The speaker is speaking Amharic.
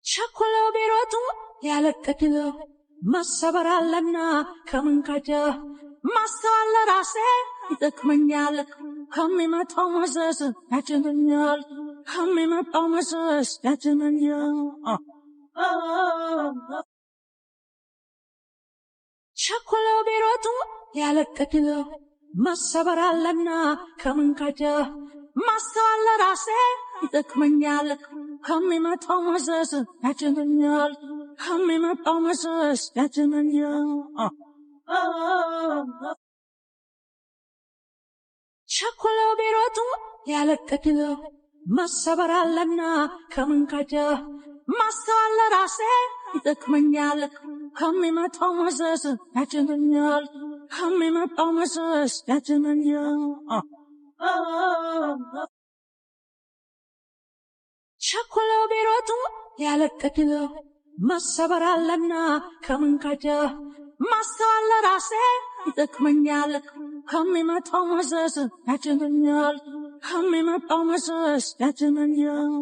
ቸኩለው ቢሮጡ ያለቅድ መሰበር አለና ከመንገድ ማስተዋል ለራሴ ይጠቅመኛል ከሚመጣው መዘዝ ያድነኛል ከሚመጣው መዘዝ ያድነኛል ቸኩለው ቢሮጡ ያለቅድ መሰበር አለና ከመንገድ ማስተዋል ለራሴ ይጠቅመኛል ከሚመጣው መዘዝ ያድነኛል ከሚመጣው መዘዝ ያድነኛል ቸኩለው ቢሮጡ ያለቅድ መሰበር አለና ከመንገድ ማስተዋል ለራሴ ይጠቅመኛል ከሚመጣው መዘዝ ያድነኛል ከሚመጣው መዘዝ ያድነኛል ቸኩለው ቢሮጡ ያለቅድ መሰበር አለና ከመንገድ ማስተዋል ለራሴ ይጠቅመኛል ከሚመጣው መዘዝ ያድነኛል ከሚመጣው መዘዝ ያድነኛል